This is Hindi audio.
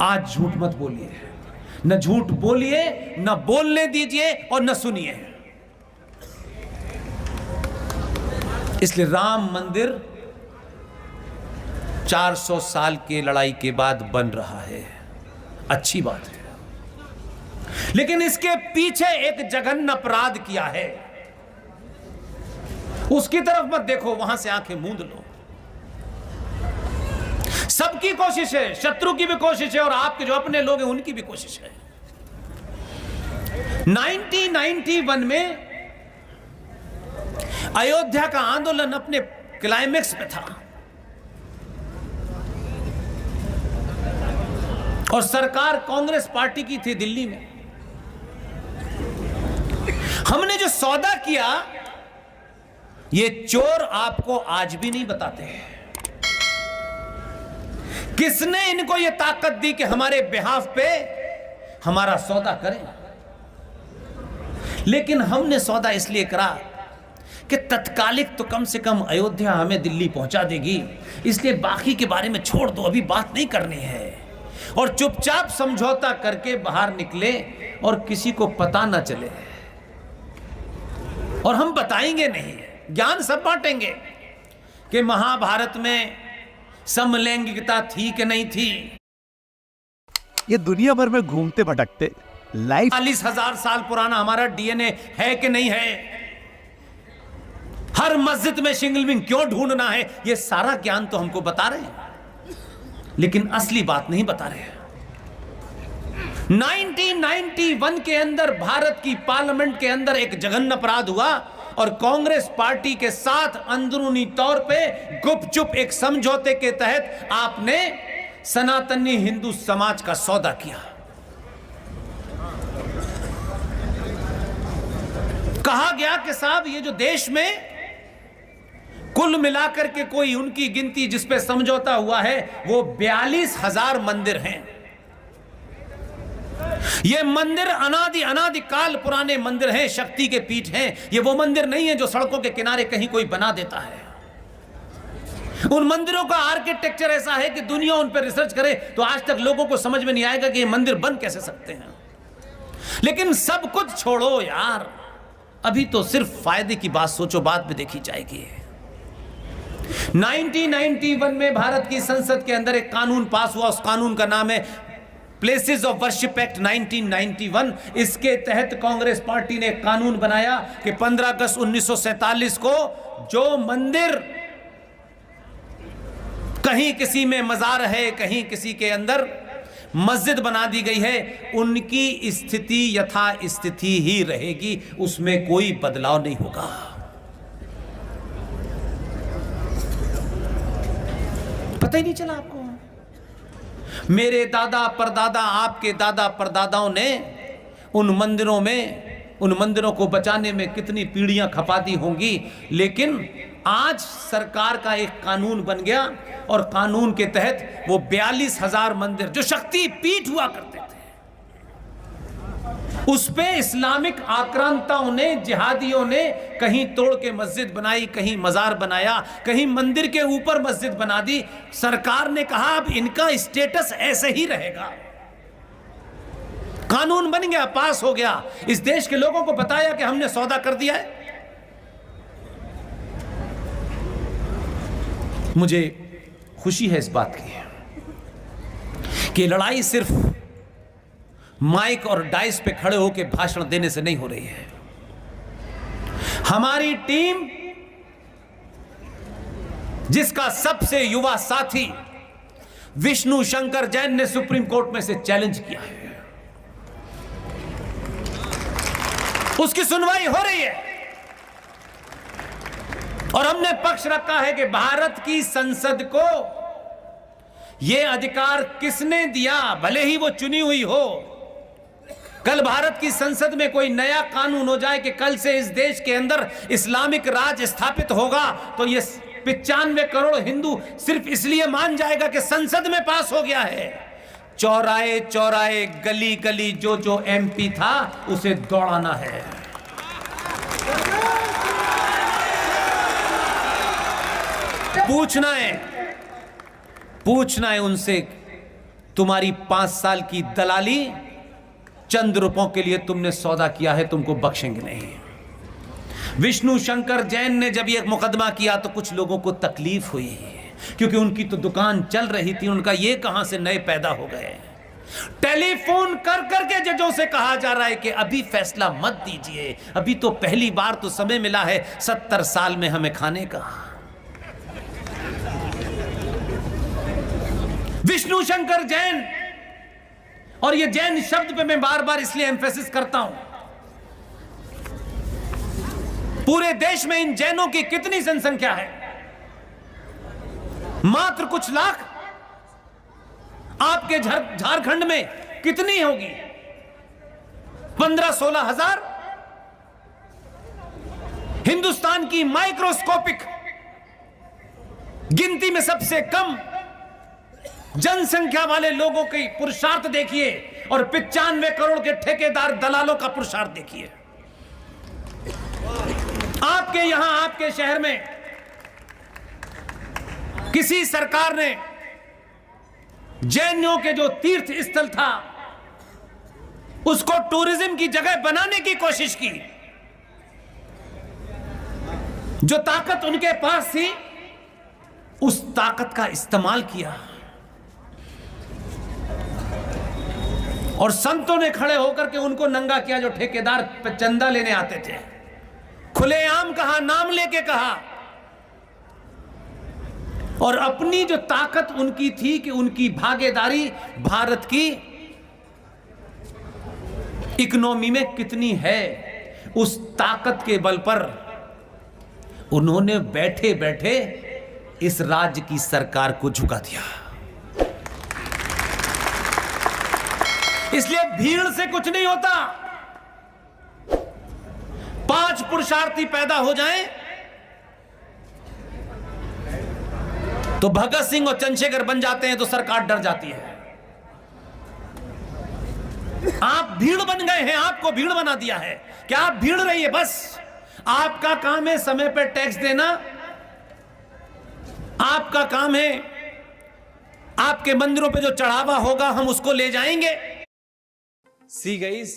आज झूठ मत बोलिए, न झूठ बोलिए, न बोलने दीजिए और न सुनिए। इसलिए राम मंदिर 400 साल की लड़ाई के बाद बन रहा है, अच्छी बात है, लेकिन इसके पीछे एक जघन्य अपराध किया है, उसकी तरफ मत देखो, वहां से आंखें मूंद लो। सबकी कोशिश है, शत्रु की भी कोशिश है और आपके जो अपने लोग हैं उनकी भी कोशिश है। 1991 में अयोध्या का आंदोलन अपने क्लाइमेक्स पे था और सरकार कांग्रेस पार्टी की थी दिल्ली में। हमने जो सौदा किया, ये चोर आपको आज भी नहीं बताते हैं किसने इनको ये ताकत दी कि हमारे बिहाफ पे हमारा सौदा करें। लेकिन हमने सौदा इसलिए करा कि तत्कालिक तो कम से कम अयोध्या हमें दिल्ली पहुंचा देगी, इसलिए बाकी के बारे में छोड़ दो, अभी बात नहीं करनी है। और चुपचाप समझौता करके बाहर निकले और किसी को पता ना चले, और हम बताएंगे नहीं, ज्ञान सब बांटेंगे कि महाभारत में समलैंगिकता थी कि नहीं थी। ये दुनिया भर में घूमते भटकते लाइफ 40,000 साल पुराना हमारा डीएनए है कि नहीं है, हर मस्जिद में शिंगलबिंग क्यों ढूंढना है, ये सारा ज्ञान तो हमको बता रहे हैं, लेकिन असली बात नहीं बता रहे हैं। 1991 के अंदर भारत की पार्लियामेंट के अंदर एक जघन्य अपराध हुआ और कांग्रेस पार्टी के साथ अंदरूनी तौर पे गुपचुप एक समझौते के तहत आपने सनातनी हिंदू समाज का सौदा किया। कहा गया कि साहब ये जो देश में कुल मिलाकर के कोई उनकी गिनती जिस पे समझौता हुआ है वो 42,000 मंदिर हैं। ये मंदिर अनादि काल पुराने मंदिर हैं, शक्ति के पीठ हैं। ये वो मंदिर नहीं है जो सड़कों के किनारे कहीं कोई बना देता है। उन मंदिरों का आर्किटेक्चर ऐसा है कि दुनिया उन पर रिसर्च करे तो आज तक लोगों को समझ में नहीं आएगा कि ये मंदिर बन कैसे सकते हैं। लेकिन सब कुछ छोड़ो यार, अभी तो सिर्फ फायदे की बात सोचो, बाद में देखी जाएगी। 1991 में भारत की संसद के अंदर एक कानून पास हुआ, उस कानून का नाम है प्लेसेस ऑफ वर्शिप एक्ट 1991। इसके तहत कांग्रेस पार्टी ने कानून बनाया कि 15 अगस्त 1947 को जो मंदिर कहीं किसी में मजार है, कहीं किसी के अंदर मस्जिद बना दी गई है, उनकी स्थिति यथा स्थिति ही रहेगी, उसमें कोई बदलाव नहीं होगा। पता ही नहीं चला आपको? मेरे दादा परदादा, आपके दादा परदादाओं ने उन मंदिरों को बचाने में कितनी पीढ़ियां खपा दी होंगी, लेकिन आज सरकार का एक कानून बन गया और कानून के तहत वो 42,000 मंदिर जो शक्ति पीठ हुआ करते थे, उस पे इस्लामिक आक्रांताओं ने, जिहादियों ने कहीं तोड़ के मस्जिद बनाई, कहीं मजार बनाया, कहीं मंदिर के ऊपर मस्जिद बना दी। सरकार ने कहा अब इनका स्टेटस ऐसे ही रहेगा। कानून बन गया, पास हो गया, इस देश के लोगों को बताया कि हमने सौदा कर दिया है। मुझे खुशी है इस बात की कि लड़ाई सिर्फ माइक और डाइस पे खड़े होकर भाषण देने से नहीं हो रही है। हमारी टीम, जिसका सबसे युवा साथी विष्णु शंकर जैन ने सुप्रीम कोर्ट में से चैलेंज किया है, उसकी सुनवाई हो रही है और हमने पक्ष रखा है कि भारत की संसद को यह अधिकार किसने दिया, भले ही वो चुनी हुई हो। कल भारत की संसद में कोई नया कानून हो जाए कि कल से इस देश के अंदर इस्लामिक राज स्थापित होगा, तो ये 95 करोड़ हिंदू सिर्फ इसलिए मान जाएगा कि संसद में पास हो गया है। चौराहे चौराहे, गली गली जो जो एमपी था उसे दौड़ाना है। पूछना है उनसे तुम्हारी 5 साल की दलाली, चंद रुपयों के लिए तुमने सौदा किया है, तुमको बख्शेंगे नहीं। विष्णु शंकर जैन ने जब यह मुकदमा किया तो कुछ लोगों को तकलीफ हुई, क्योंकि उनकी तो दुकान चल रही थी, उनका ये कहां से नए पैदा हो गए। टेलीफोन कर करके जजों से कहा जा रहा है कि अभी फैसला मत दीजिए, अभी तो पहली बार तो समय मिला है 70 साल में हमें खाने का। विष्णु शंकर जैन, और ये जैन शब्द पे मैं बार बार इसलिए एम्फेसिस करता हूं, पूरे देश में इन जैनों की कितनी जनसंख्या है? मात्र कुछ लाख। आपके झारखंड में कितनी होगी? 15-16 हजार। हिंदुस्तान की माइक्रोस्कोपिक गिनती में सबसे कम जनसंख्या वाले लोगों की पुरुषार्थ देखिए, और 95 करोड़ के ठेकेदार दलालों का पुरुषार्थ देखिए। आपके यहां, आपके शहर में किसी सरकार ने जैनियों के जो तीर्थ स्थल था उसको टूरिज्म की जगह बनाने की कोशिश की। जो ताकत उनके पास थी उस ताकत का इस्तेमाल किया, और संतों ने खड़े होकर के उनको नंगा किया। जो ठेकेदार पे चंदा लेने आते थे, खुलेआम कहा, नाम लेके कहा, और अपनी जो ताकत उनकी थी कि उनकी भागीदारी भारत की इकोनॉमी में कितनी है, उस ताकत के बल पर उन्होंने बैठे बैठे इस राज्य की सरकार को झुका दिया। इसलिए भीड़ से कुछ नहीं होता। 5 पुरुषार्थी पैदा हो जाएं तो भगत सिंह और चंद्रशेखर बन जाते हैं, तो सरकार डर जाती है। आप भीड़ बन गए हैं, आपको भीड़ बना दिया है। क्या आप भीड़ रही है? बस आपका काम है समय पर टैक्स देना, आपका काम है आपके मंदिरों पे जो चढ़ावा होगा हम उसको ले जाएंगे। See guys,